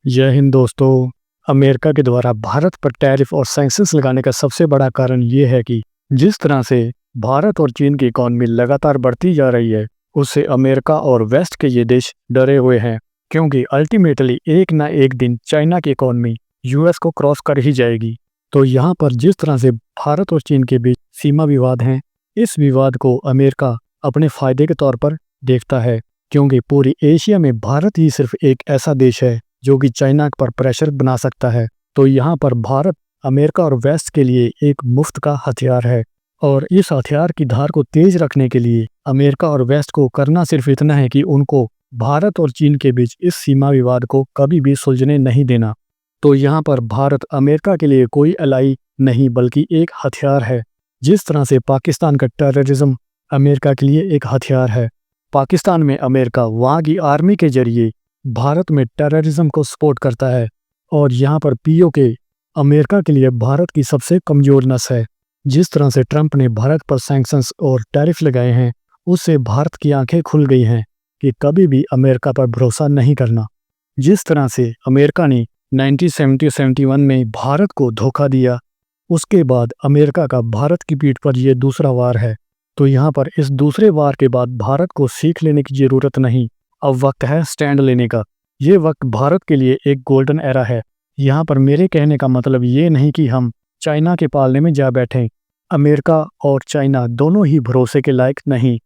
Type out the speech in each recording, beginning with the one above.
जय हिंद दोस्तों। अमेरिका के द्वारा भारत पर टैरिफ और सैंक्शंस लगाने का सबसे बड़ा कारण ये है कि जिस तरह से भारत और चीन की इकॉनमी लगातार बढ़ती जा रही है, उससे अमेरिका और वेस्ट के ये देश डरे हुए हैं, क्योंकि अल्टीमेटली एक ना एक दिन चाइना की इकॉनमी यूएस को क्रॉस कर ही जाएगी। तो यहाँ पर जिस तरह से भारत और चीन के बीच सीमा विवाद हैं, इस विवाद को अमेरिका अपने फायदे के तौर पर देखता है, क्योंकि पूरी एशिया में भारत ही सिर्फ एक ऐसा देश है जो कि चाइना पर प्रेशर बना सकता है। तो यहाँ पर भारत अमेरिका और वेस्ट के लिए एक मुफ्त का हथियार है, और इस हथियार की धार को तेज रखने के लिए अमेरिका और वेस्ट को करना सिर्फ इतना है कि उनको भारत और चीन के बीच इस सीमा विवाद को कभी भी सुलझने नहीं देना। तो यहाँ पर भारत अमेरिका के लिए कोई अलाई नहीं बल्कि एक हथियार है। जिस तरह से पाकिस्तान का टेररिज्म अमेरिका के लिए एक हथियार है, पाकिस्तान में अमेरिका वहाँ की आर्मी के जरिए भारत में टेररिज्म को सपोर्ट करता है, और यहाँ पर पीओके अमेरिका के लिए भारत की सबसे कमजोर नस है। जिस तरह से ट्रंप ने भारत पर सैंक्शंस और टैरिफ लगाए हैं, उससे भारत की आंखें खुल गई हैं कि कभी भी अमेरिका पर भरोसा नहीं करना। जिस तरह से अमेरिका ने 1970-71 में भारत को धोखा दिया, उसके बाद अमेरिका का भारत की पीठ पर यह दूसरा वार है। तो यहाँ पर इस दूसरे वार के बाद भारत को सीख लेने की जरूरत नहीं, अब वक्त है स्टैंड लेने का। ये वक्त भारत के लिए एक गोल्डन एरा है। यहाँ पर मेरे कहने का मतलब ये नहीं कि हम चाइना के पालने में जा बैठें। अमेरिका और चाइना दोनों ही भरोसे के लायक नहीं।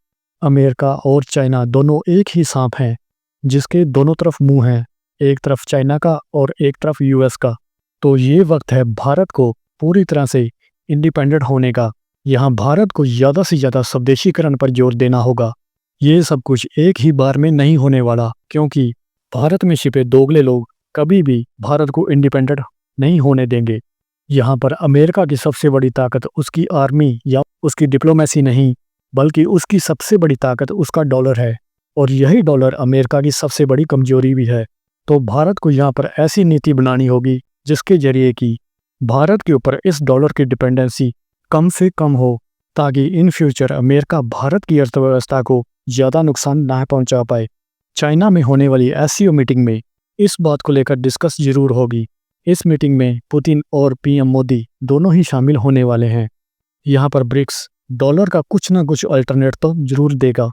अमेरिका और चाइना दोनों एक ही सांप हैं, जिसके दोनों तरफ मुंह हैं, एक तरफ चाइना का और एक तरफ यूएस का। तो ये वक्त है भारत को पूरी तरह से इंडिपेंडेंट होने का। यहाँ भारत को ज़्यादा से ज़्यादा स्वदेशीकरण पर जोर देना होगा। ये सब कुछ एक ही बार में नहीं होने वाला, क्योंकि भारत में छिपे दोगले लोग कभी भी भारत को इंडिपेंडेंट नहीं होने देंगे। यहाँ पर अमेरिका की सबसे बड़ी ताकत उसकी आर्मी या उसकी डिप्लोमेसी नहीं, बल्कि उसकी सबसे बड़ी ताकत उसका डॉलर है, और यही डॉलर अमेरिका की सबसे बड़ी कमजोरी भी है। तो भारत को यहाँ पर ऐसी नीति बनानी होगी जिसके जरिए कि भारत के ऊपर इस डॉलर की डिपेंडेंसी कम से कम हो, ताकि इन फ्यूचर अमेरिका भारत की अर्थव्यवस्था को ज़्यादा नुकसान ना पहुंचा पाए। चाइना में होने वाली एससीओ मीटिंग में इस बात को लेकर डिस्कस जरूर होगी। इस मीटिंग में पुतिन और पीएम मोदी दोनों ही शामिल होने वाले हैं। यहाँ पर ब्रिक्स डॉलर का कुछ ना कुछ अल्टरनेट तो जरूर देगा।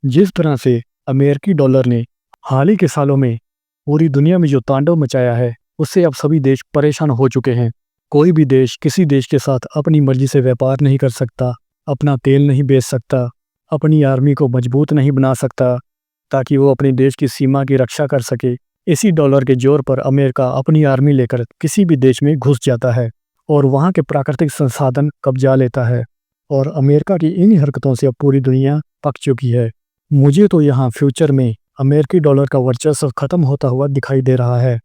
जिस तरह से अमेरिकी डॉलर ने हाल ही के सालों में पूरी दुनिया में जो तांडव मचाया है, उससे अब सभी देश परेशान हो चुके हैं। कोई भी देश किसी देश के साथ अपनी मर्जी से व्यापार नहीं कर सकता, अपना तेल नहीं बेच सकता, अपनी आर्मी को मजबूत नहीं बना सकता ताकि वो अपने देश की सीमा की रक्षा कर सके। इसी डॉलर के जोर पर अमेरिका अपनी आर्मी लेकर किसी भी देश में घुस जाता है और वहाँ के प्राकृतिक संसाधन कब्जा लेता है, और अमेरिका की इन्हीं हरकतों से अब पूरी दुनिया पक चुकी है। मुझे तो यहाँ फ्यूचर में अमेरिकी डॉलर का वर्चस्व खत्म होता हुआ दिखाई दे रहा है।